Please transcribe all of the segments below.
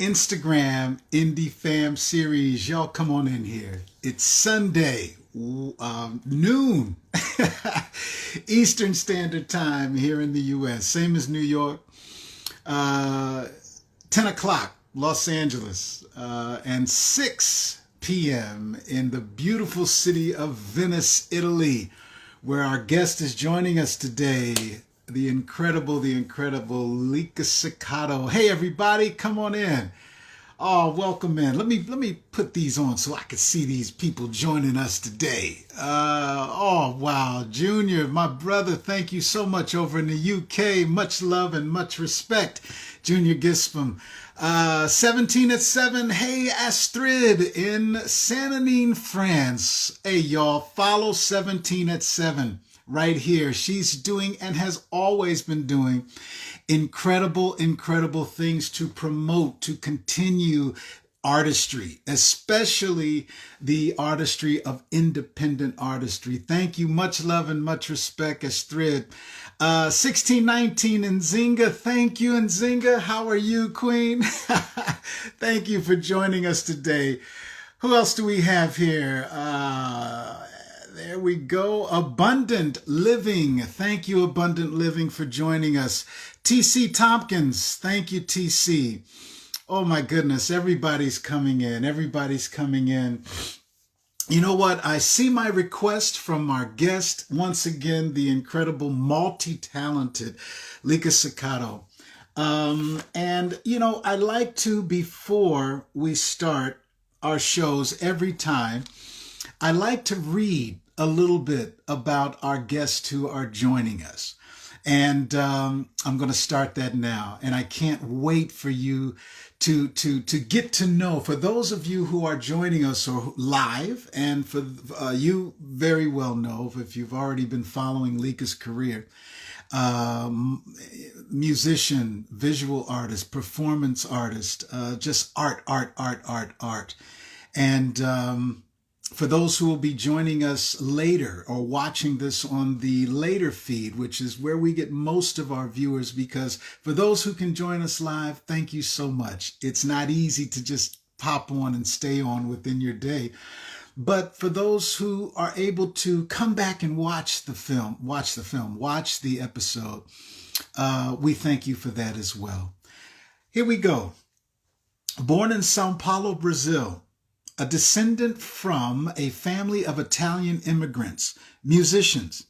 Instagram Indie Fam series. Y'all come on in here. It's Sunday, noon Eastern Standard Time here in the U.S. Same as New York. 10 o'clock Los Angeles, and 6 p.m. in the beautiful city of Venice, Italy, where our guest is joining us today, the incredible Lica Cecato. Hey everybody, come on in. Oh, welcome in. Let me put these on so I can see these people joining us today. Oh wow, Junior, my brother, thank you so much over in the UK. Much love and much respect, Junior Gispham. 17 at 7. Hey, Astrid in Saint-Denis, France. Hey, y'all, follow 17 at 7 right here. She's doing and has always been doing incredible things to promote, to continue artistry, especially the artistry of independent artistry. Thank you. Much love and much respect, Astrid. 1619 Nzinga. Thank you, Nzinga. How are you, Queen? Thank you for joining us today. Who else do we have here? There we go. Abundant Living. Thank you, Abundant Living, for joining us. TC Tompkins. Thank you, TC. Oh my goodness. Everybody's coming in. Everybody's coming in. You know what? I see my request from our guest, once again, the incredible, multi-talented Lica Cecato. And, you know, I like to, before we start our shows every time, I like to read a little bit about our guests who are joining us. And I'm going to start that now. And I can't wait for you to get to know, for those of you who are joining us or live, and for you very well know, if you've already been following Lica's career, musician, visual artist, performance artist, just art. And for those who will be joining us later or watching this on the later feed, which is where we get most of our viewers, because for those who can join us live, thank you so much. It's not easy to just pop on and stay on within your day. But for those who are able to come back and watch the episode, we thank you for that as well. Here we go. Born in Sao Paulo, Brazil, a descendant from a family of Italian immigrants, musicians.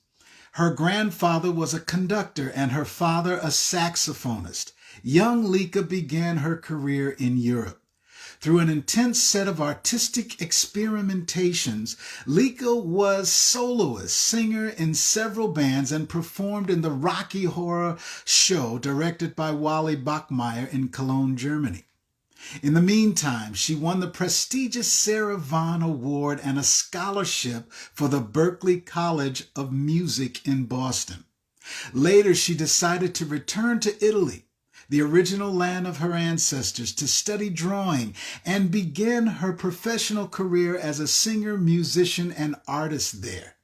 Her grandfather was a conductor and her father a saxophonist. Young Lica began her career in Europe. Through an intense set of artistic experimentations, Lica was soloist, singer in several bands, and performed in the Rocky Horror show directed by Wally Bachmeier in Cologne, Germany. In the meantime, she won the prestigious Sarah Vaughan Award and a scholarship for the Berklee College of Music in Boston. Later, she decided to return to Italy, the original land of her ancestors, to study drawing and begin her professional career as a singer, musician, and artist there.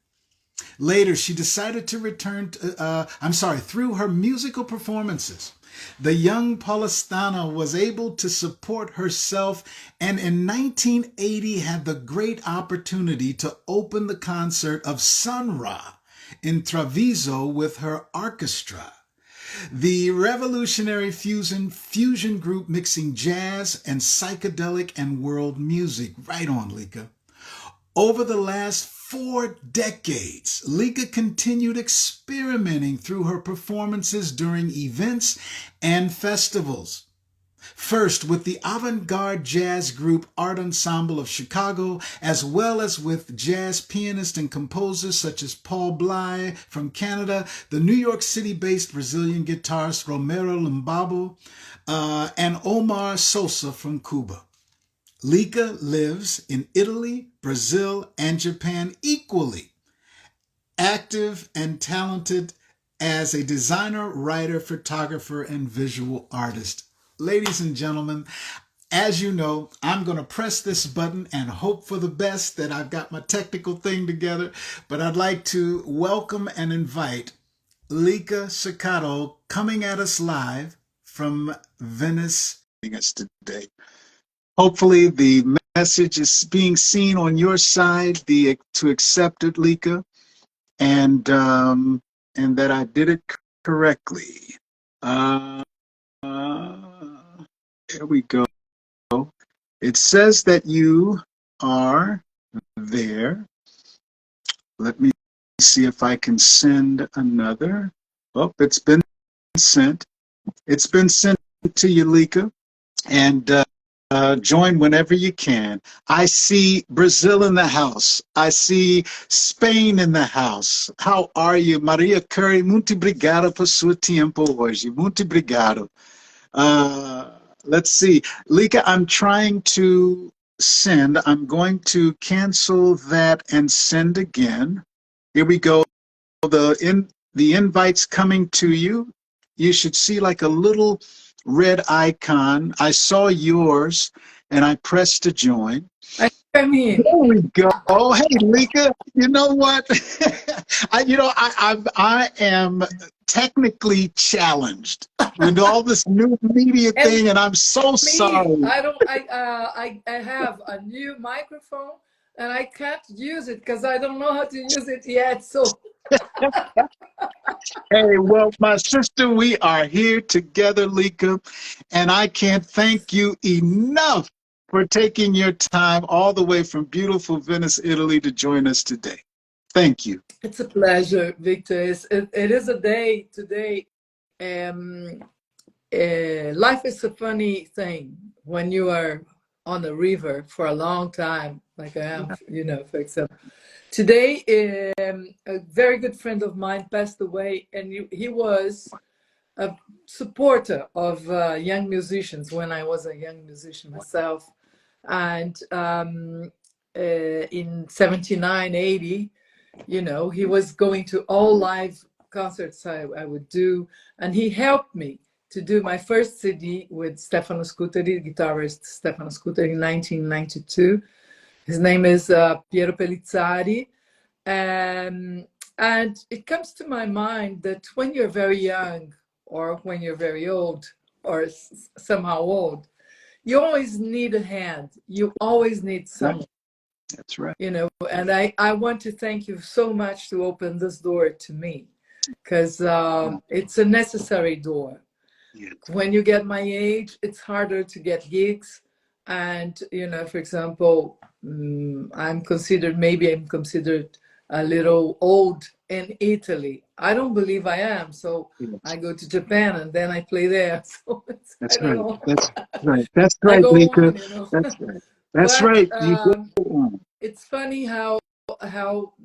Later, she decided to return through her musical performances. The young Paulistana was able to support herself, and in 1980 had the great opportunity to open the concert of Sun Ra in Treviso with her orchestra. The revolutionary fusion group mixing jazz and psychedelic and world music. Right on, Lica. Over the last 4 decades, Lica continued experimenting through her performances during events and festivals. First with the avant-garde jazz group Art Ensemble of Chicago, as well as with jazz pianists and composers such as Paul Bly from Canada, the New York City-based Brazilian guitarist Romero Lumbabo, and Omar Sosa from Cuba. Lica lives in Italy, Brazil, and Japan, equally active and talented as a designer, writer, photographer, and visual artist. Ladies and gentlemen, as you know, I'm going to press this button and hope for the best that I've got my technical thing together, but I'd like to welcome and invite Lica Cecato, coming at us live from Venice, us today. Hopefully the message is being seen on your side, to accept it, Lica, and that I did it correctly. Uh, here we go. It says that you are there. Let me see if I can send another. Oh, it's been sent. It's been sent to you, Lica. And join whenever you can. I see Brazil in the house. I see Spain in the house. How are you? Maria Curry, muito obrigado por seu tempo hoje. Muito obrigado. Let's see. Lica, I'm trying to send. I'm going to cancel that and send again. Here we go. The invite's coming to you. You should see like a little red icon. I saw yours and I pressed to join. I mean, There we go. Oh, hey, Lica. You know what? I am technically challenged with all this new media thing, and I'm so sorry. I have a new microphone and I can't use it because I don't know how to use it yet. So Hey, well, my sister, we are here together, Lica, and I can't thank you enough for taking your time all the way from beautiful Venice, Italy to join us today. Thank you. it's a pleasure, Victor. It is a day today. Life is a funny thing when you are on the river for a long time, like I am, for example. Today, a very good friend of mine passed away, and he was a supporter of young musicians when I was a young musician myself. And in 79, 80, he was going to all live concerts I would do. And he helped me to do my first CD with Stefano Scutteri, guitarist Stefano Scutteri, in 1992. His name is Piero Pellizzari. And it comes to my mind that when you're very young or when you're very old or somehow old, you always need a hand. You always need someone. That's right. And I want to thank you so much to open this door to me, because it's a necessary door. Yes. When you get my age, it's harder to get gigs. And, for example, I'm considered a little old in Italy. I don't believe I am. So I go to Japan and then I play there. So That's I don't right. know. That's right. That's I right, go Lica. on, That's right. That's But right. You go on. it's funny how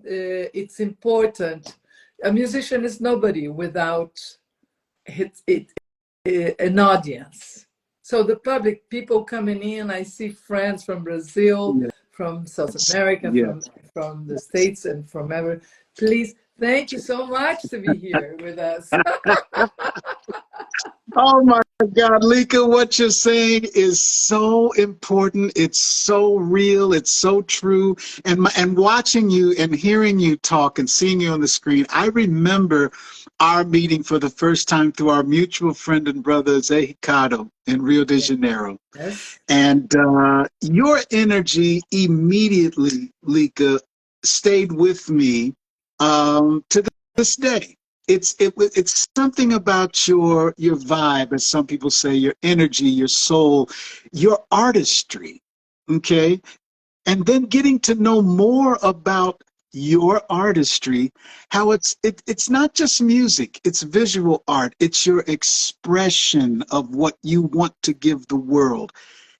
it's important. A musician is nobody without an audience. So the public, people coming in, I see friends from Brazil, Yes. from South America, Yes. from the States, and from everywhere. Please, thank you so much to be here with us. Oh my God, Lica, what you're saying is so important. It's so real. It's so true. And watching you and hearing you talk and seeing you on the screen, I remember our meeting for the first time through our mutual friend and brother, Cecato, in Rio de Janeiro. Yes. And your energy immediately, Lica, stayed with me to this day. It's something about your vibe, as some people say, your energy, your soul, your artistry. Okay, and then getting to know more about your artistry, how it's not just music, it's visual art, it's your expression of what you want to give the world.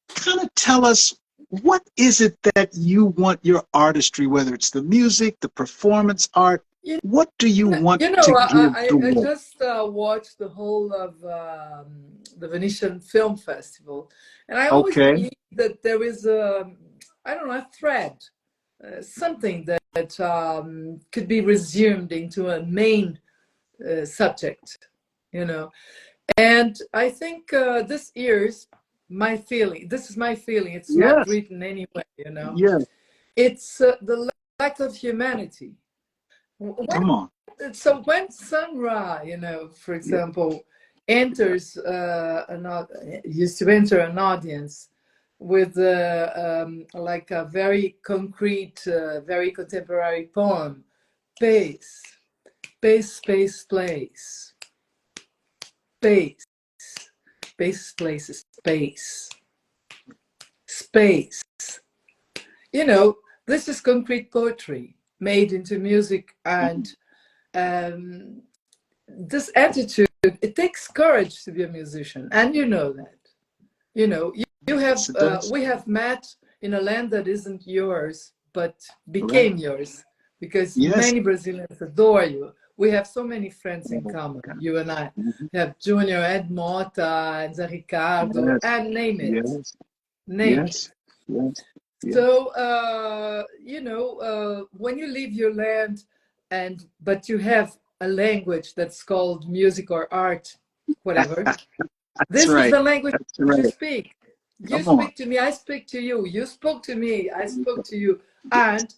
Kind of tell us, what is it that you want your artistry, whether it's the music, the performance art, what do you want to give the I world? just watched the whole of the Venetian Film Festival, and I always Okay. believe that there is I don't know, a thread, something that could be resumed into a main subject, And I think this year's my feeling. This is my feeling. It's not Yes. written anywhere, Yes. It's the lack of humanity. Come on. So when Sun Ra, for Yeah. example, enters used to enter an audience with like a very concrete, very contemporary poem. Space, space, space, place. Space, space, place, space. Space. You know, this is concrete poetry made into music, and this attitude, it takes courage to be a musician, and you know that. You know, you have we have met in a land that isn't yours, but became yours, because many Brazilians adore you. We have so many friends in common, you and I. We have Junior, Ed Mota, and Zé Ricardo, and name it. Name it. So, you know, when you leave your land, but you have a language that's called music or art, whatever, this is the language you speak. You speak to me, I speak to you. You spoke to me, I spoke to you. And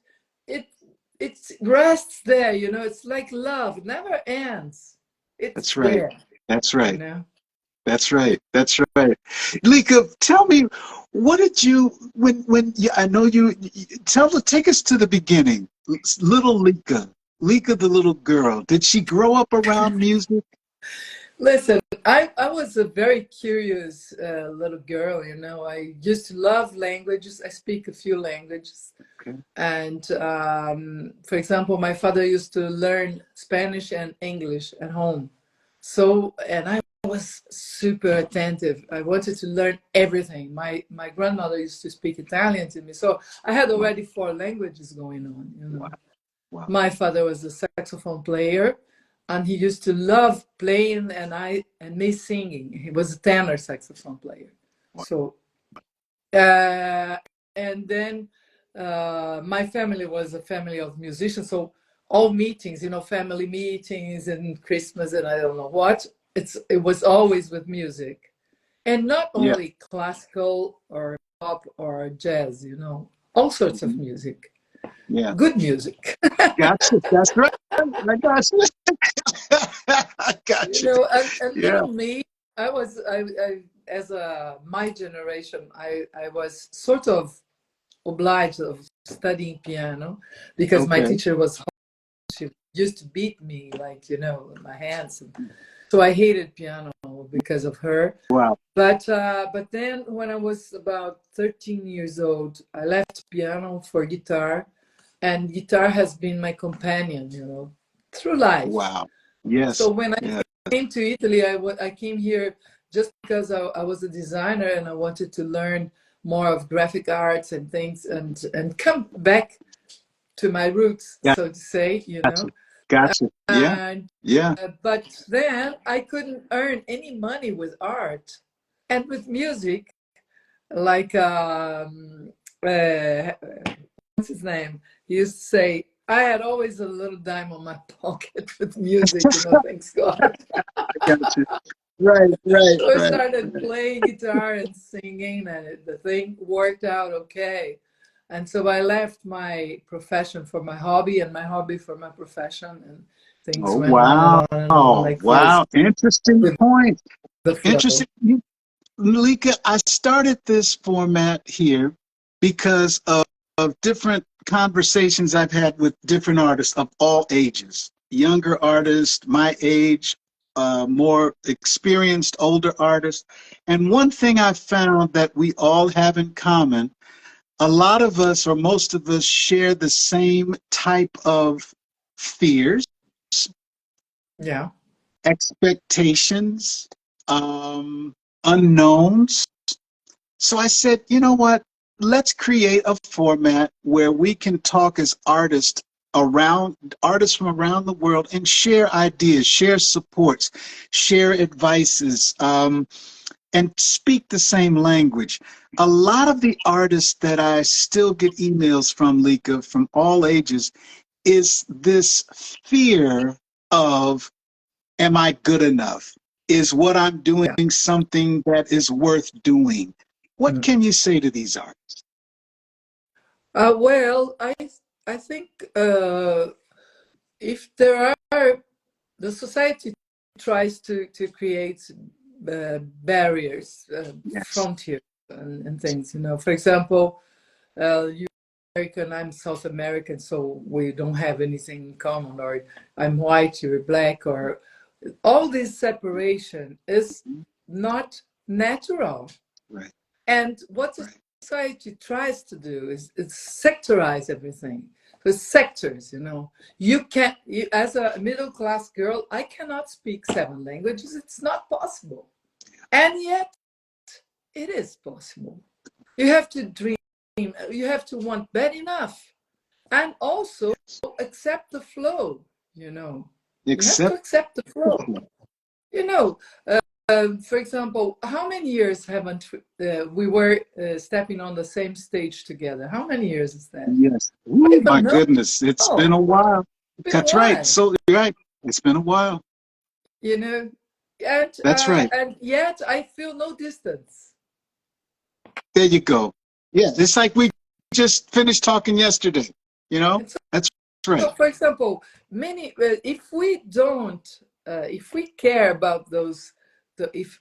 it rests there, you know. It's like love. It never ends. It's there. That's right. You know? That's right. That's right. Lica, tell me, what did you, I know take us to the beginning. Little Lica, the little girl. Did she grow up around music? Listen, I was a very curious little girl, you know. I used to love languages. I speak a few languages. Okay. And for example, my father used to learn Spanish and English at home. So, and I was super attentive. I wanted to learn everything. My grandmother used to speak Italian to me. So I had already 4 languages going on, you know. Wow. My father was a saxophone player, and he used to love playing and me singing. He was a tenor saxophone player. Wow. So, and then my family was a family of musicians. So all meetings, you know, family meetings and Christmas and I don't know what, it was always with music. And not only classical or pop or jazz, you know, all sorts of music. Yeah. Good music. Gotcha. That's right. I got you. I got you. You know, and little me, I as my generation, I was sort of obliged of studying piano because my teacher was, she used to beat me, like, you know, with my hands. So I hated piano because of her. Wow. But then when I was about 13 years old, I left piano for guitar, and guitar has been my companion, you know, through life. Wow. Yes. So when I came to Italy, I came here just because I was a designer and I wanted to learn more of graphic arts and things, and come back to my roots, so to say, you know. Gotcha. And, but then I couldn't earn any money with art and with music, like what's his name? He used to say, I had always a little dime on my pocket with music, you know, thanks God. Gotcha. Right. So I started playing guitar and singing, and the thing worked out okay. And so I left my profession for my hobby, and my hobby for my profession, and things went on and on like wow. this. Interesting point. Interesting. Lica, I started this format here because of different conversations I've had with different artists of all ages, younger artists, my age, more experienced, older artists. And one thing I found that we all have in common, a lot of us or most of us share the same type of fears, expectations, unknowns. So I said, you know what? Let's create a format where we can talk as artists from around the world and share ideas, share supports, share advices, and speak the same language. A lot of the artists that I still get emails from, Lica, from all ages, is this fear of, am I good enough? Is what I'm doing something that is worth doing? What can you say to these artists? Well, I think if there are, the society tries to create barriers, Yes. frontiers, and things. You know, for example, you American, I'm South American, so we don't have anything in common. Or I'm white, you're black, or all this separation is not natural. Right. And what the society tries to do is sectorize everything. So sectors, you know. You can't, as a middle class girl, I cannot speak 7 languages. It's not possible. And yet, it is possible. You have to dream. You have to want bad enough. And also accept the flow, you know. You have to accept the flow. You know, for example, how many years haven't we were stepping on the same stage together? How many years is that? Yes. Ooh, my No. goodness. It's been a while. That's right. Why? So right. It's been a while. You know, and That's right. and yet I feel no distance. There you go. Yeah. It's like we just finished talking yesterday. You know? So, that's right. So, for example, many if we don't, if we care about those, if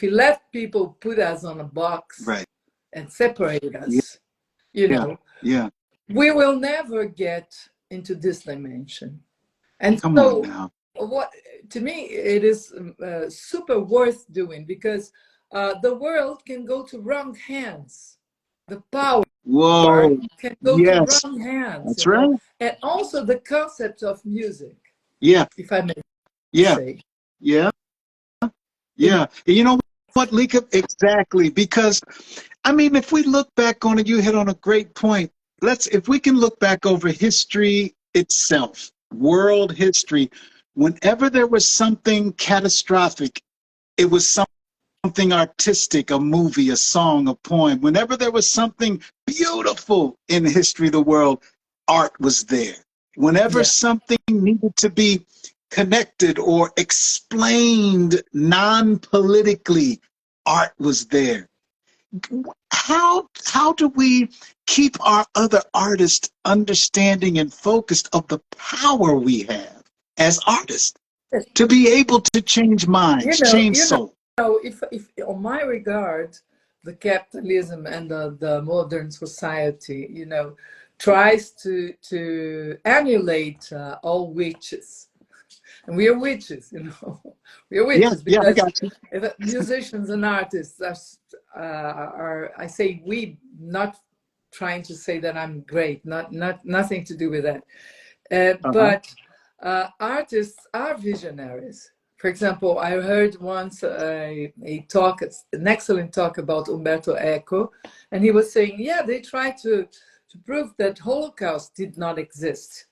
we let people put us on a box Right. and separate us, you know, we will never get into this dimension. And come so, on now. what to me it is super worth doing, because the world can go to wrong hands. The power can go to wrong hands. That's right. And also the concept of music. Yeah. If I may say. Yeah. Yeah. You know what, Lica? Exactly. Because, I mean, if we look back on it, you hit on a great point. If we can look back over history itself, world history, whenever there was something catastrophic, it was something artistic, a movie, a song, a poem. Whenever there was something beautiful in the history of the world, art was there. Whenever something needed to be connected or explained non-politically, art was there. How do we keep our other artists understanding and focused of the power we have as artists to be able to change minds, change souls? If on my regard, the capitalism and the modern society, you know, tries to emulate all witches. And we are witches, you know. We are witches because I got you. Musicians and artists are, I say we, not trying to say that I'm great, nothing to do with that. But artists are visionaries. For example, I heard once a talk, an excellent talk about Umberto Eco, and he was saying, yeah, they tried to prove that Holocaust did not exist.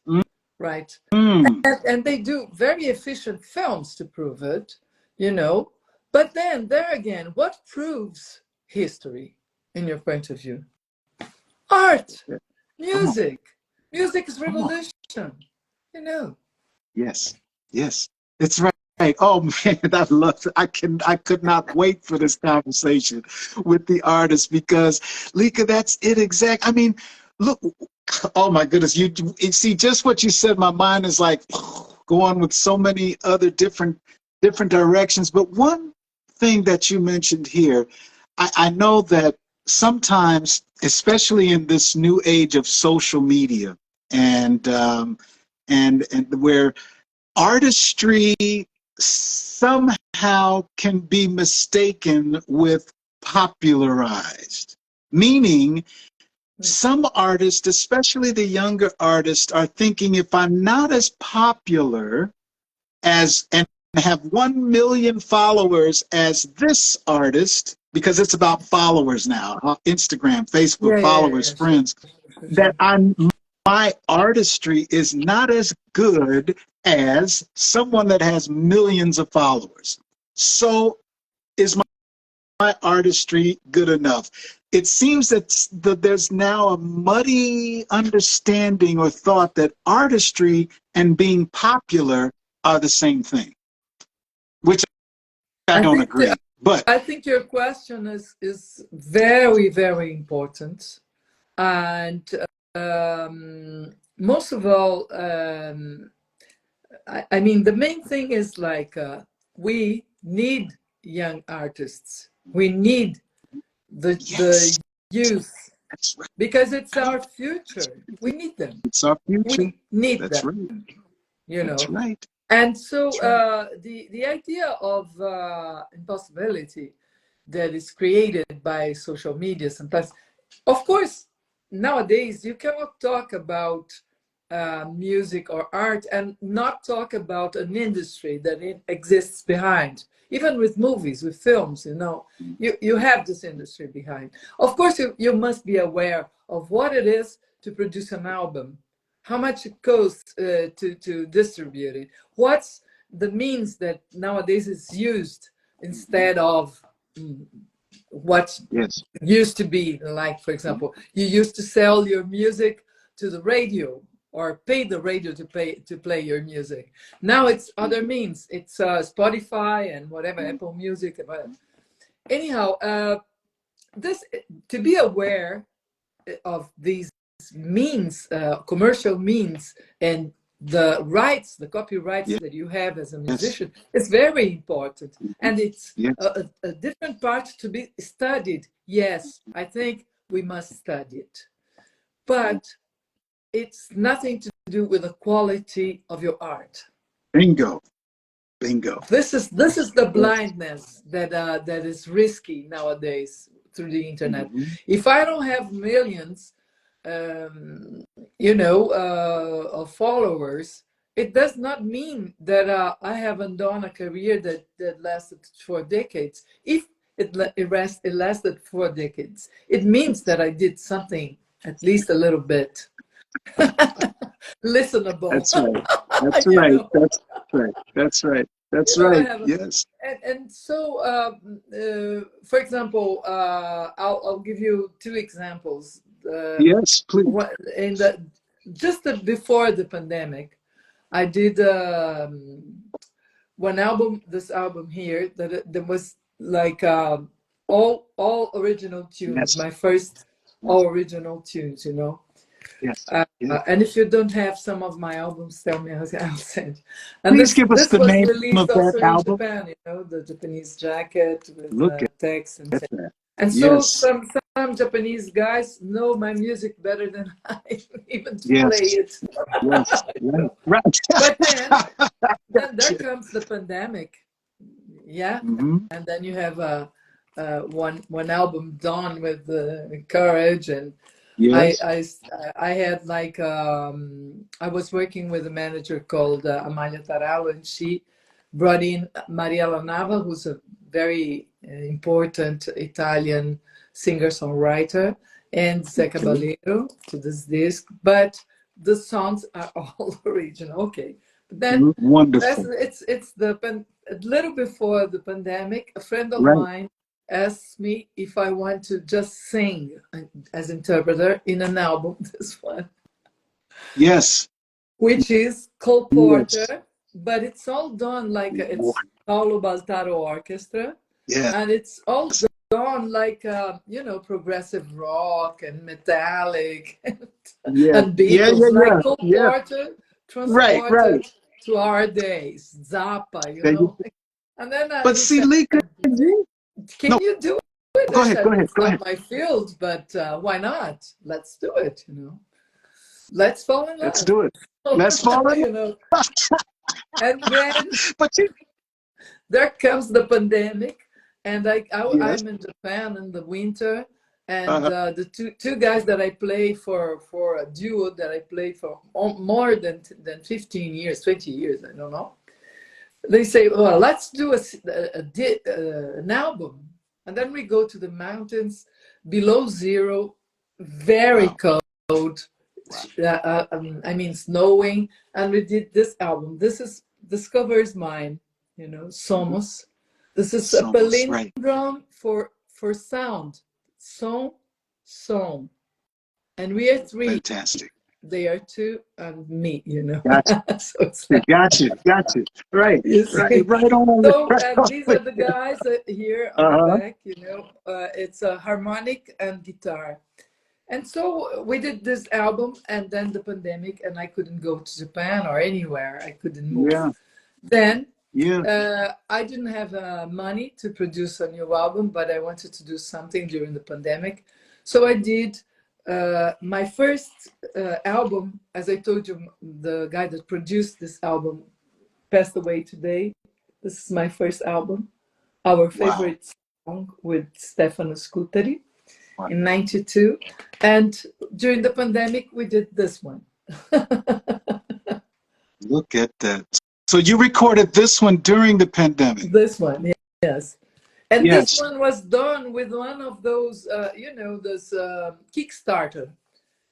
Right. And they do very efficient films to prove it, you know. But then there again, what proves history in your point of view? Art, music. Music is revolution, you know. Yes. It's right. Oh man, I could not wait for this conversation with the artists, because Lica, that's it exact. I mean, look, oh my goodness, you see just what you said, my mind is like going with so many other different directions. But one thing that you mentioned here, I know that sometimes, especially in this new age of social media and where artistry somehow can be mistaken with popularized, meaning some artists, especially the younger artists, are thinking, if I'm not as popular as and have 1 million followers as this artist, because it's about followers now, Instagram, Facebook, followers, friends, that my artistry is not as good as someone that has millions of followers. So is my artistry good enough? It seems that there's now a muddy understanding or thought that artistry and being popular are the same thing, which I don't agree. But I think your question is very, very important. And most of all, I mean, the main thing is like we need young artists. We need the youth That's right. because it's our future. We need them. It's our future. We need That's them. right. You That's know. right. And so That's right. the idea of impossibility that is created by social media sometimes, of course, nowadays you cannot talk about music or art and not talk about an industry that it exists behind. Even with movies, with films, you know, you have this industry behind. Of course, you must be aware of what it is to produce an album, how much it costs to distribute it, what's the means that nowadays is used instead of what Yes. used to be. Like, for example, you used to sell your music to the radio or pay the radio to play your music. Now it's other means. It's Spotify and whatever, Apple Music. Anyhow, this, to be aware of these means, commercial means, and the rights, the copyrights that you have as a musician, is very important. And it's a different part to be studied. Yes, I think we must study it. But it's nothing to do with the quality of your art. Bingo. Bingo. This is the blindness that is risky nowadays through the internet. If I don't have millions, you know, of followers, it does not mean that I haven't done a career that lasted for decades. If it lasted 4 decades, it means that I did something at least a little bit listenable. That's right. That's right. That's right. That's right. That's right. Yes. And so, for example, I'll give you 2 examples. Yes, please. Just before the pandemic, I did one album. This album here that was like all original tunes. Yes. My first all original tunes, you know. Yes. And if you don't have some of my albums, tell me, I'll send. And please give us the was name released of also that in album. Japan, you know, the Japanese jacket with Look at text and things. that. And so Yes. some Japanese guys know my music better than I even play it. Yes. Right. But then there comes the pandemic, and then you have one album done with courage, and I had like I was working with a manager called Amalia Taralo, and she brought in Mariella Nava, who's a very important Italian singer-songwriter, and Zé Caballero to this disc, but the songs are all original. Okay, but then wonderful. It's a little before the pandemic. A friend of mine asked me if I want to just sing as interpreter in an album. This one, yes, which is Cole Porter, but it's all done like it's Paulo Baltaro Orchestra, and it's all done like you know, progressive rock and metallic and Beatles, like Cole Porter transported to our days, Zappa, you know. And then but see, Lica, can you do it? Go ahead. It's not my field, but why not? Let's do it, you know. Let's fall in love. Let's do it. Let's fall in love. You know. And then but there comes the pandemic, and I'm in Japan in the winter, and the two guys that I play for a duo that I played for more than 15 years, 20 years, I don't know. They say, well, let's do an album. And then we go to the mountains below zero, very cold, I mean, snowing. And we did this album. This cover is mine, you know, Somos. This is a palindrome for sound. Som. And we are 3. Fantastic. They are 2 and me, you know. Gotcha. So it's like, gotcha. Right. Right on. So these are the guys here on the back, you know. It's a harmonic and guitar. And so we did this album, and then the pandemic, and I couldn't go to Japan or anywhere. I couldn't move. Yeah. Then Yeah. I didn't have money to produce a new album, but I wanted to do something during the pandemic. So I did my first album. As I told you, the guy that produced this album passed away today. This is my first album, our favorite song with Stefano Scuteri in '92. And during the pandemic, we did this one. Look at that. So you recorded this one during the pandemic? This one, yes. And yes. This one was done with one of those, this Kickstarter.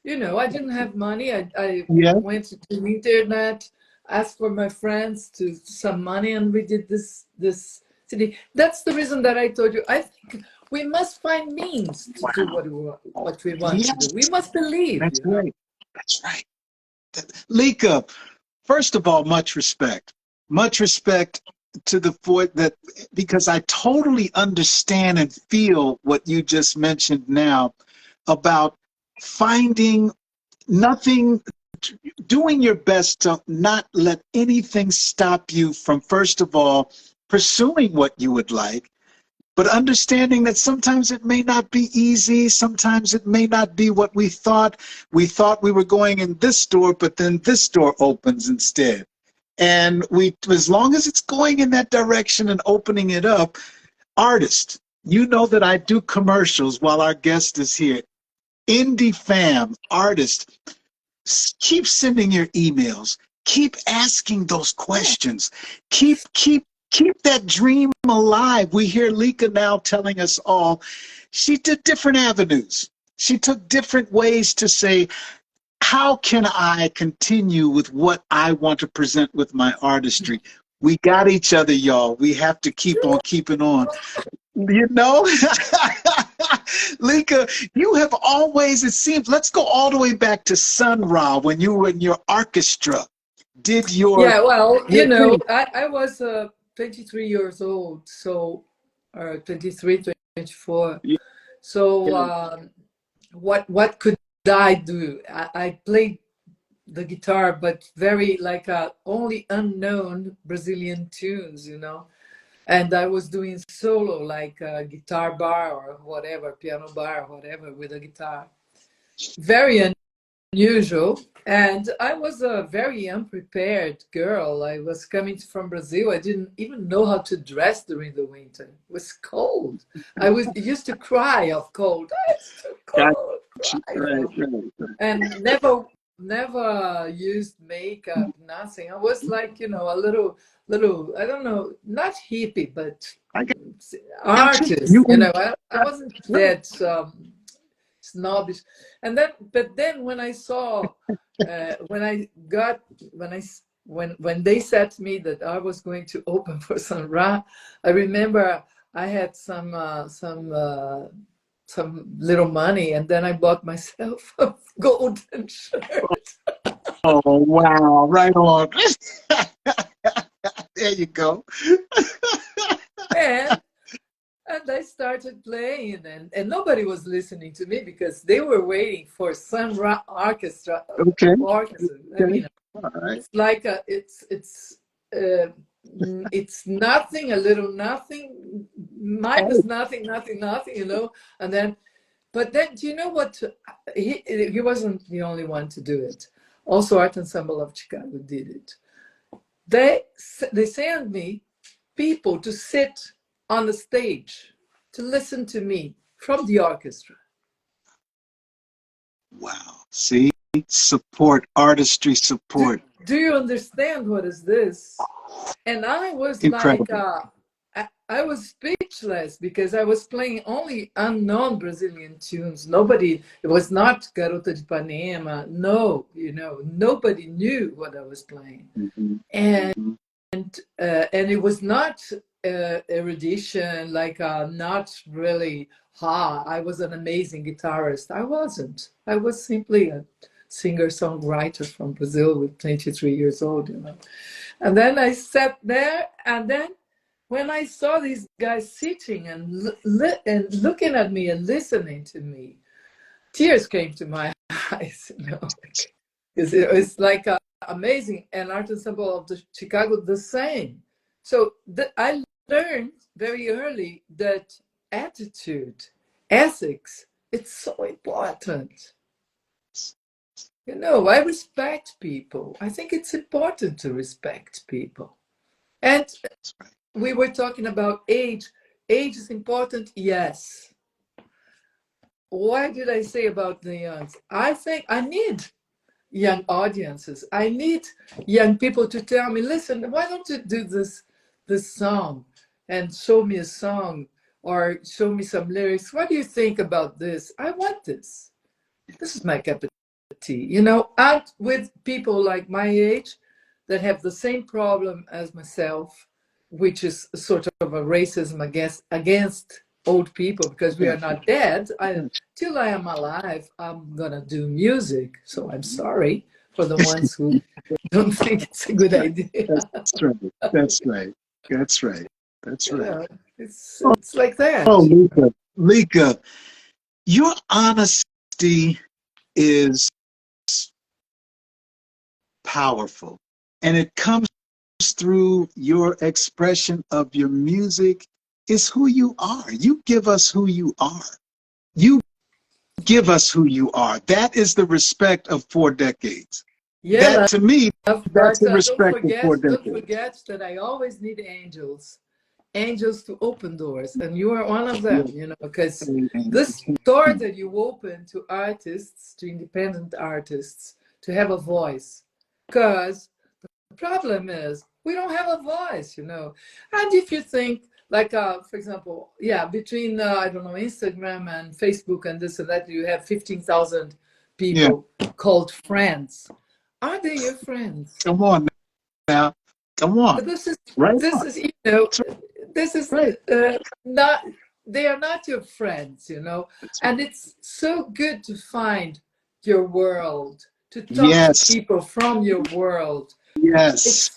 I didn't have money. I went to the internet, asked for my friends to some money, and we did this CD. That's the reason that I told you. I think we must find means to do what we want to do. We must believe. That's right. That's right. Lica, first of all, much respect. Much respect to the that, because I totally understand and feel what you just mentioned now about finding nothing, doing your best to not let anything stop you from, first of all, pursuing what you would like, but understanding that sometimes it may not be easy. Sometimes it may not be what we thought. We thought we were going in this door, but then this door opens instead. And as long as it's going in that direction and opening it up, artist, you know that I do commercials while our guest is here. Indie fam, artist, keep sending your emails. Keep asking those questions. Keep that dream alive. We hear Lica now telling us all, she did different avenues. She took different ways to say, how can I continue with what I want to present with my artistry? We got each other, y'all. We have to keep on keeping on. Lica, you have always, it seems, let's go all the way back to Sun Ra when you were in your orchestra. Yeah, well, I was 23 years old, so 23, 24. So what could I do? I played the guitar, but very only unknown Brazilian tunes, and I was doing solo, like a guitar bar or whatever, piano bar or whatever with a guitar. Very unusual. And I was a very unprepared girl. I was coming from Brazil. I didn't even know how to dress during the winter. It was cold. I used to cry of cold. It's too cold. And never used makeup, nothing. I was like, a little, I don't know, not hippie, but artist. I wasn't that snobbish. And then when I saw, when they said to me that I was going to open for Sun Ra, I remember I had some little money, and then I bought myself a golden shirt. Oh, wow. Right on. There you go. And I started playing, and nobody was listening to me because they were waiting for Sun Ra orchestra. Okay. I mean, it's like it's nothing, a little nothing, minus nothing, and then, but then, do you know what? He wasn't the only one to do it. Also, Art Ensemble of Chicago did it. They sent me people to sit on the stage to listen to me from the orchestra. Wow. See? Support, artistry support. Do you understand what is this? And I was incredible. I was speechless because I was playing only unknown Brazilian tunes. It was not Garota de Ipanema. No, nobody knew what I was playing. Mm-hmm. And it was not erudition, not really, I was an amazing guitarist. I wasn't. I was simply a singer-songwriter from Brazil with 23 years old, And then I sat there, and then when I saw these guys sitting and looking at me and listening to me, tears came to my eyes, because it was like amazing. And Art Ensemble of Chicago, the same. So I learned very early that attitude, ethics, it's so important. I respect people. I think it's important to respect people. And we were talking about age. Age is important, yes. Why did I say about the youngs? I think I need young audiences. I need young people to tell me, listen, why don't you do this song and show me a song or show me some lyrics? What do you think about this? I want this. This is my cup of tea. Out with people like my age that have the same problem as myself, which is sort of a racism against old people, because we are not dead. Till I am alive, I'm gonna do music. So I'm sorry for the ones who don't think it's a good idea. That's right. That's right. That's right. That's right. It's like that. Oh, Lica, your honesty is powerful, and it comes through your expression of your music. Is who you are. You give us who you are. You give us who you are. That is the respect of 4 decades. Yeah, that to me, that's the respect of 4 decades. Don't forget that I always need angels to open doors, and you are one of them. Because this door that you open to artists, to independent artists, to have a voice. Because the problem is we don't have a voice, And if you think, like, for example, between, I don't know, Instagram and Facebook and this and that, you have 15,000 people called friends. Are they your friends? Come on now. Come on. But this is right not, they are not your friends, And it's so good to find your world, to talk to people from your world. Yes.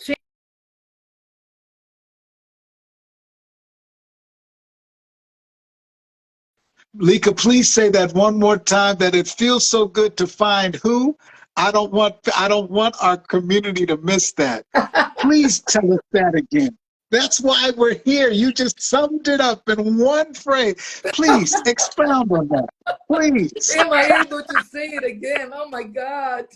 Lica, please say that one more time, that it feels so good to find who. I don't want our community to miss that. Please tell us that again. That's why we're here. You just summed it up in one phrase. Please expound on that. Please. Am I able to say it again? Oh my God.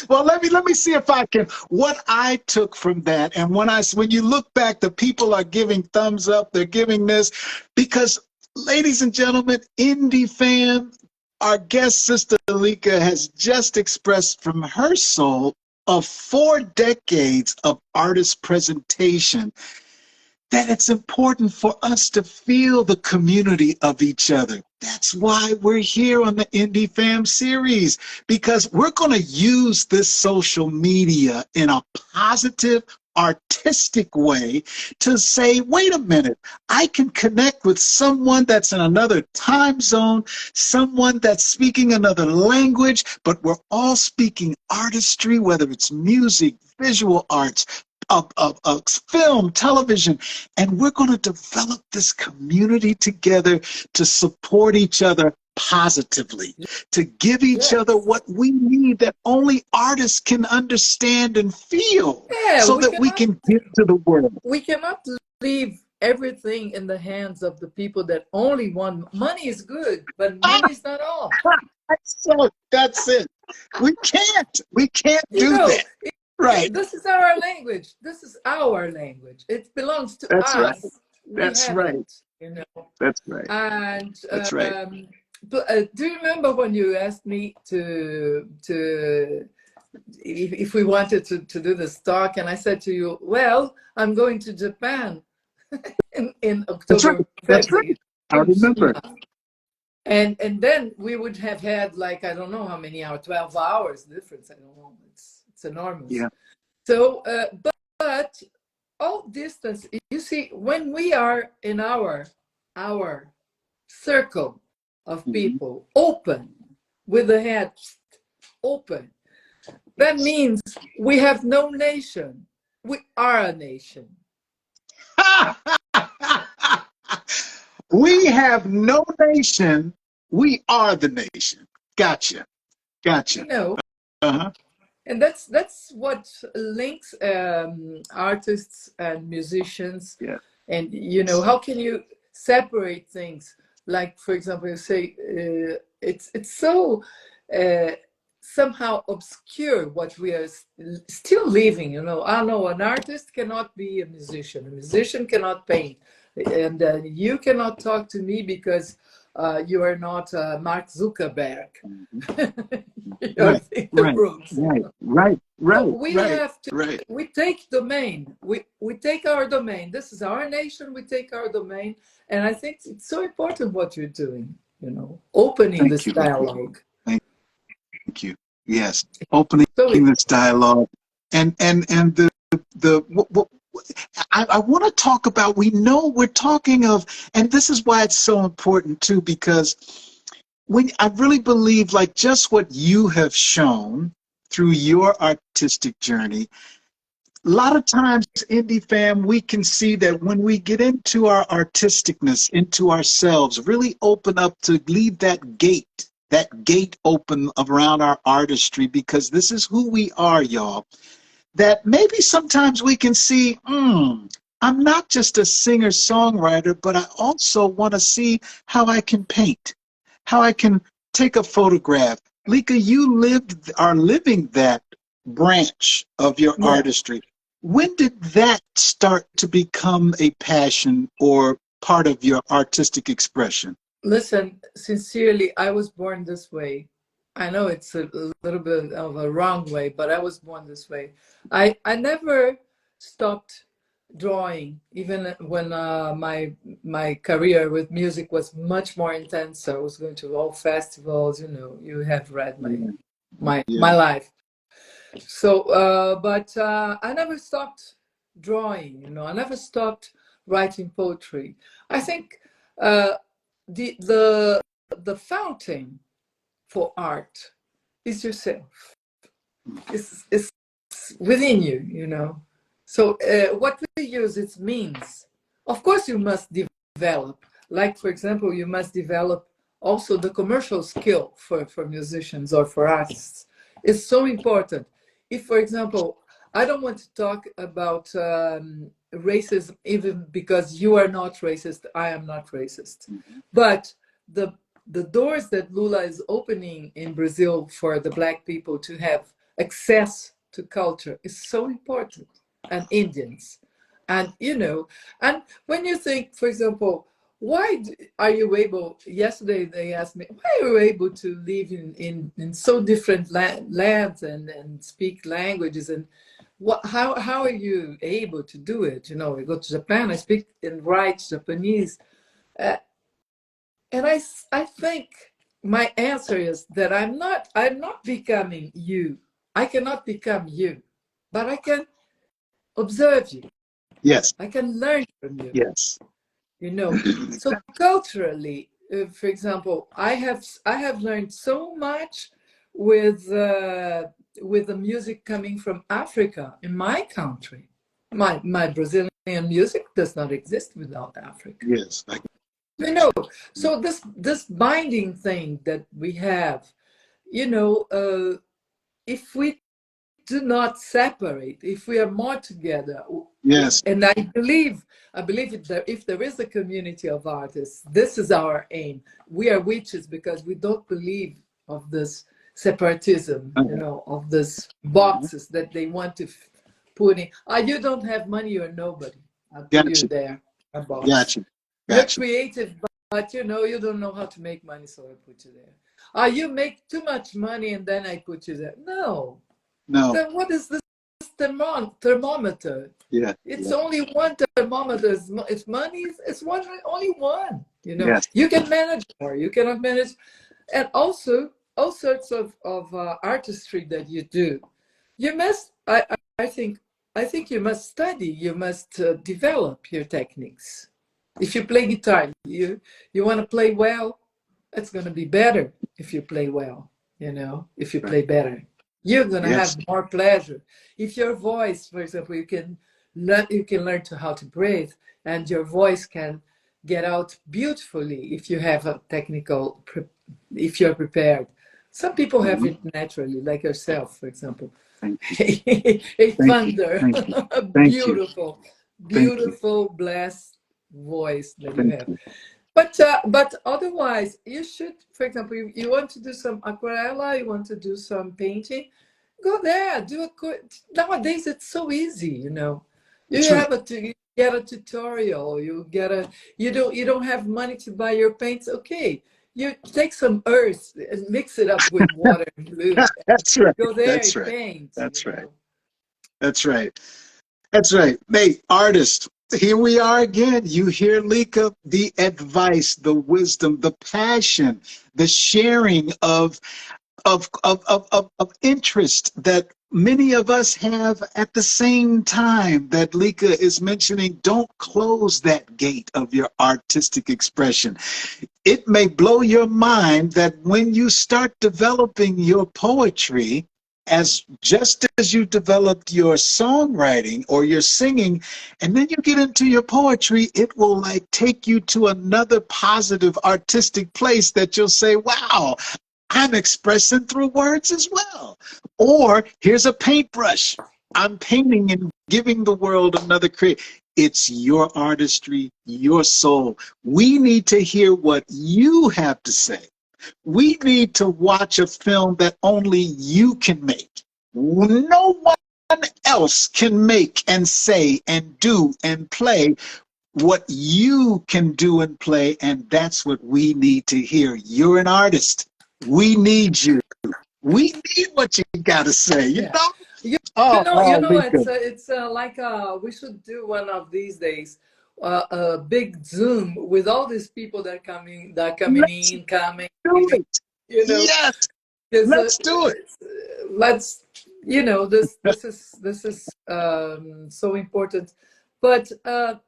Well, let me see if I can. What I took from that, and when you look back, the people are giving thumbs up. They're giving this because, ladies and gentlemen, Indie Fam, our guest sister Lica has just expressed from her soul of 4 decades of artist presentation that it's important for us to feel the community of each other. That's why we're here on the Indie Fam series, because we're going to use this social media in a positive, artistic way to say, wait a minute, I can connect with someone that's in another time zone, someone that's speaking another language, but we're all speaking artistry, whether it's music, visual arts, film, television, and we're going to develop this community together to support each other positively, to give each other what we need that only artists can understand and feel, so that we can give to the world. We cannot leave everything in the hands of the people that only want money. Is good, but money is not all. That's it. We can't do that. Right. This is our language. This is our language. It belongs to us. Right. That's right. That's right. And that's right. Do you remember when you asked me if we wanted to do this talk, and I said to you, well, I'm going to Japan in October. That's right. I remember. And then we would have had, like, I don't know how many hours, 12 hours difference. I don't know. It's enormous. Yeah. So, but all distance, you see, when we are in our circle of people, open, with the head open, that means we have no nation. We are a nation. We have no nation. We are the nation. Gotcha. Gotcha. You know, Uh-huh. and that's what links artists and musicians. Yeah. And you know, how can you separate things? Like, for example, you say it's so somehow obscure what we are still living. You know, I know an artist cannot be a musician cannot paint, and you cannot talk to me because you are not Mark Zuckerberg. You're Right, in the right, roots. So we have to, right. we take domain. We take our domain. This is our nation. We take our domain. And I think it's so important what you're doing, you know, opening this Thank you. dialogue. Thank you. Yes, opening So this dialogue, and the I want to talk about. We know we're talking of, and this is why it's so important too, because when I really believe, like just what you have shown through your artistic journey. A lot of times, indie fam, we can see that when we get into our artisticness, into ourselves, really open up to leave that gate open around our artistry, because this is who we are, y'all. That maybe sometimes we can see, I'm not just a singer-songwriter, but I also want to see how I can paint, how I can take a photograph. Lica, you are living that branch of your artistry. When did that start to become a passion or part of your artistic expression? listen, sincerely, I was born this way. I know it's a little bit of a wrong way, but I was born this way. I never stopped drawing, even when my career with music was much more intense. I was going to all festivals. You know, you have read my life. So, but I never stopped drawing. You know, I never stopped writing poetry. I think the fountain for art is yourself. It's within you, you know. So what we use its means. Of course, you must develop. Like, for example, you must develop also the commercial skill for musicians or for artists. It's so important. If, for example, I don't want to talk about racism, even because you are not racist, I am not racist. But the doors that Lula is opening in Brazil for the Black people to have access to culture is so important, and Indians. And, you know, and when you think, for example, why are you able, yesterday they asked me, why are you able to live in so different lands and speak languages, and how are you able to do it? You know, I go to Japan, I speak and write Japanese. And I think my answer is that I'm not becoming you. I cannot become you, but I can observe you. Yes. I can learn from you. Yes. You know, so culturally, for example, I have learned so much with the music coming from Africa in my country. My Brazilian music does not exist without Africa. Yes. You know, so this binding thing that we have, you know, if we do not separate, if we are more together, yes, and I believe if there is a community of artists, this is our aim. We are witches because we don't believe of this separatism, you know, of this boxes that they want to put in. You don't have money, you're nobody. I'll put you there. A box. Gotcha. You're creative, but you know, you don't know how to make money, so I put you there. You make too much money and then I put you there. No. Then what is this thermometer? Yeah. It's only one thermometer. It's money. It's only one. You know, you can manage more. You cannot manage, and also all sorts of artistry that you do. You must. I think you must study. You must develop your techniques. If you play guitar, you want to play well, it's going to be better if you play well, you know, if you play better. You're going to have more pleasure. If your voice, for example, you can learn to how to breathe, and your voice can get out beautifully if you have a technical, if you're prepared. Some people have it naturally, like yourself, for example. Thank A thunder, Thank you. a Thank you. beautiful, Thank you. beautiful, blessed voice that you Thank have. you. But otherwise, you should, for example, you want to do some aquarella, you want to do some painting, go there, do a nowadays it's so easy, you know. You True. have you get a tutorial, you don't have money to buy your paints, okay. You take some earth and mix it up with water and glue. That's right. Go there That's and right. paint. That's right. Know. That's right. That's right. Hey, artist, here we are again. You hear, Lica, the advice, the wisdom, the passion, the sharing of interest that many of us have at the same time that Lica is mentioning. Don't close that gate of your artistic expression. It may blow your mind that when you start developing your poetry, just as you developed your songwriting or your singing, and then you get into your poetry, it will like take you to another positive artistic place that you'll say, wow, I'm expressing through words as well. Or here's a paintbrush. I'm painting and giving the world another create. It's your artistry, your soul. We need to hear what you have to say. We need to watch a film that only you can make. No one else can make and say and do and play what you can do and play, and that's what we need to hear. You're an artist. We need you. We need what you got to say, you know? It's like we should do one of these days a big Zoom with all these people that are coming Let's in, coming, do it. you know. Yes, let's do it. Let's, you know, this is so important. But I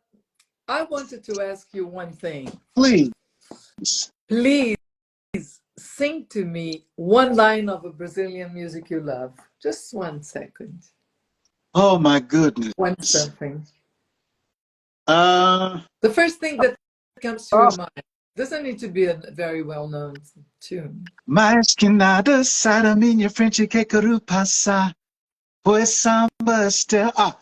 wanted to ask you one thing. Please. Please sing to me one line of a Brazilian music you love. Just 1 second. Oh my goodness. One something. Uh, The first thing that comes to your mind doesn't need to be a very well-known tune. mais que nada sai da minha frente que quero passar. Pois samba está.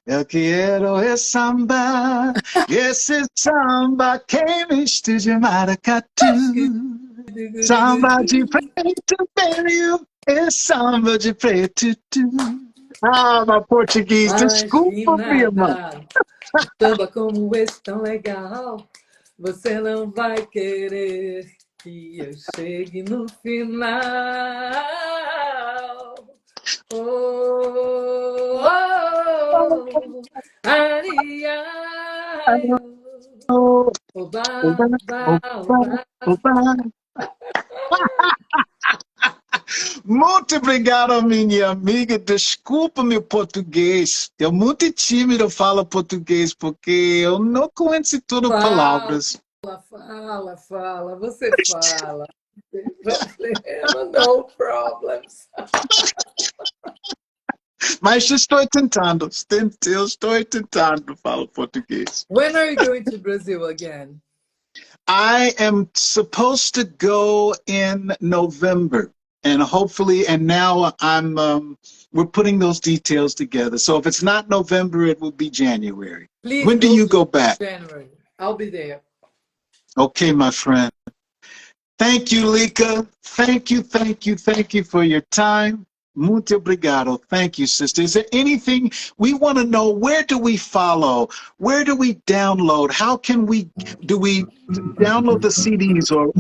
Eu quero é samba. Esse samba que mistura de maracatu. Samba de preto, velho. É samba de preto. Ah, meu português, desculpa, minha irmã. Samba como esse tão legal, você não vai querer que eu chegue no final. Oh, oh, oh, ai, ai, oh, oba, oba, oba. Muito obrigado, minha amiga. Desculpa meu português. Eu muito tímido falo português porque eu não conheço todas as palavras. Fala. Você fala. Não tem problema, no problems. Mas estou tentando. Eu estou tentando falar português. When are you going to Brazil again? I am supposed to go in November. And hopefully, and now we're putting those details together. So if it's not November, it will be January. Please when do you go back? January. I'll be there. Okay, my friend. Thank you, Lica. Thank you for your time. Muito obrigado. Thank you, sister. Is there anything we want to know? Where do we follow? Where do we download? How can do we download the CDs or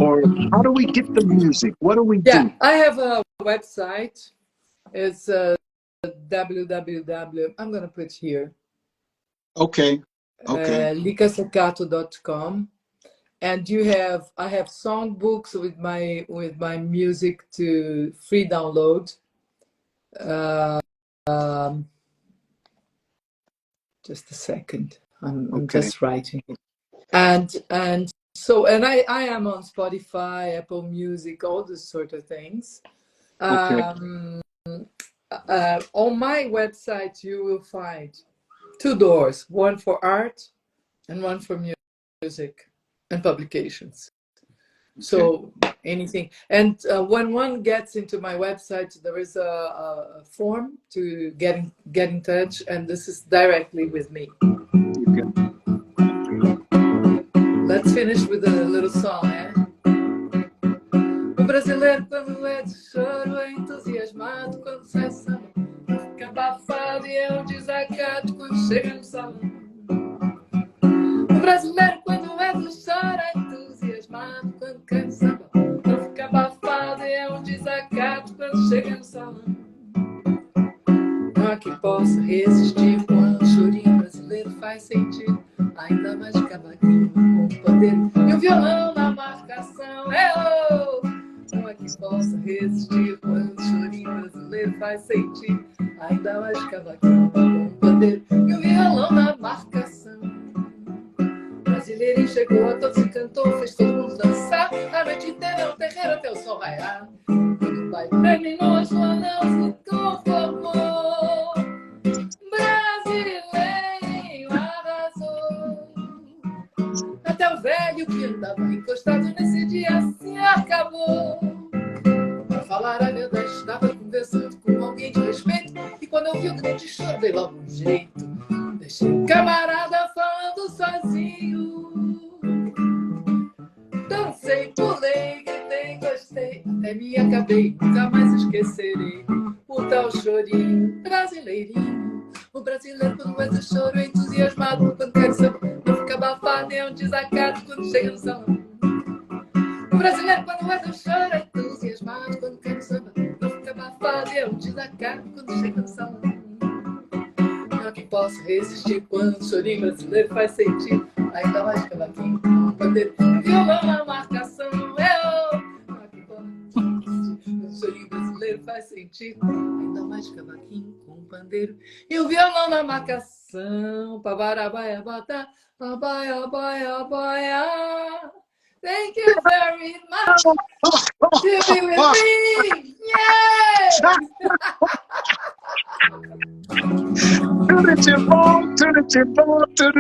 how do we get the music? What do we do? I have a website. It's www. I'm going to put here. Okay. licacecato.com. And I have songbooks with my music to free download. Just a second. I'm just writing it. And I am on Spotify, Apple Music, all those sort of things. On my website, you will find 2 doors, one for art and one for music and publications. So anything. And when one gets into my website, there is a form to get in touch, and this is directly with me. Let's finish with a little song, eh? O brasileiro, quando é de choro, é entusiasmado quando sai samba. Fica abafado e é um desacato quando chega no salão. O brasileiro, quando é de choro, é entusiasmado quando canta samba. Fica abafado e é um desacato quando chega no salão. Não há que possa resistir quando o chorinho brasileiro faz sentido. Ainda mais de cavaquinho com o pandeiro e o violão na marcação. Não há que possa resistir quando o chorinho brasileiro faz sentido. Ainda mais de cavaquinho com o pandeiro e o violão na marcação. Brasileirinho chegou, a todos se cantou, fez todo mundo dançar. A noite inteira no terreiro até o sol raiar. Quando o pai terminou, a sua não se conformou. Brasileiro arrasou. Até o velho que andava encostado nesse dia se acabou. Pra falar a verdade, estava conversando com alguém de respeito. E quando eu vi o grito de choro, dei logo um jeito. Deixei o camarada falando sozinho. Dancei, pulei, gritei, gostei. Até me acabei, nunca mais esquecerei. O tal chorinho brasileirinho. O brasileiro quando é de choro é entusiasmado quando quer samba. Não fica abafado, é um desacato quando chega no salão. O brasileiro quando é de choro é entusiasmado quando quer samba. Não fica abafado, é um desacato quando chega no salão. Não que possa resistir quando o chorinho brasileiro faz sentido. Ainda mais cavaquinho com o pandeiro e violão na marcação. Não que possa resistir quando o chorinho brasileiro faz sentido. Ainda mais cavaquinho com o pandeiro e o violão na marcação. Pabarabaia, bata, baia, baia, baia. Thank you very much to be with me. Yay! To the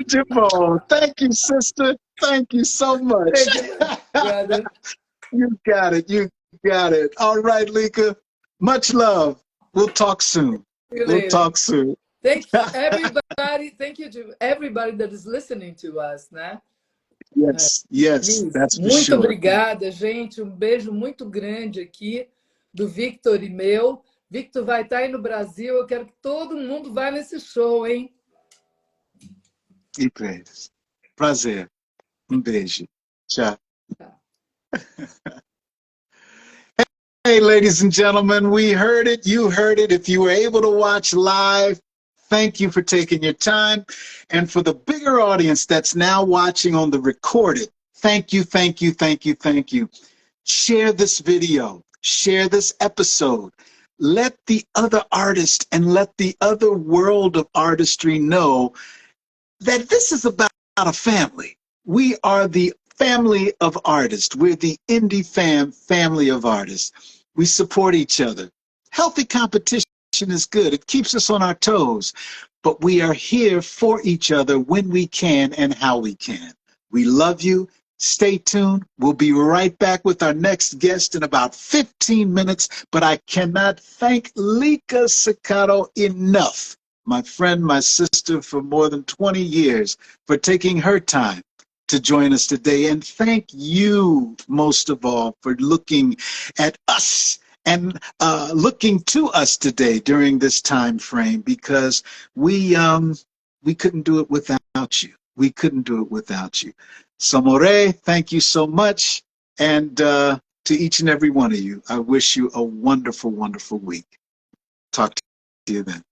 Jimbo. Thank you, sister. Thank you so much. Thank you, brother. You got it. You got it. All right, Lica. Much love. We'll talk soon. We'll talk soon. Thank you, everybody. Thank you to everybody that is listening to us, né? Yes, yes, that's for muito sure. obrigada, gente. Um beijo muito grande aqui do Victor e meu. Victor vai estar aí no Brasil. Eu quero que todo mundo vá nesse show, hein? E prazer. Um beijo. Tchau. Hey, ladies and gentlemen, we heard it. You heard it. If you were able to watch live, thank you for taking your time. And for the bigger audience that's now watching on the recorded, thank you, thank you, thank you, thank you. Share this video. Share this episode. Let the other artists and let the other world of artistry know that this is about a family. We are the family of artists. We're the indie family of artists. We support each other. Healthy competition is good. It keeps us on our toes. But we are here for each other when we can and how we can. We love you. Stay tuned. We'll be right back with our next guest in about 15 minutes. But I cannot thank Lica Cecato enough, my friend, my sister for more than 20 years, for taking her time to join us today. And thank you, most of all, for looking at us and looking to us today during this time frame, because we couldn't do it without you. We couldn't do it without you. Samore, thank you so much. And to each and every one of you, I wish you a wonderful, wonderful week. Talk to you then.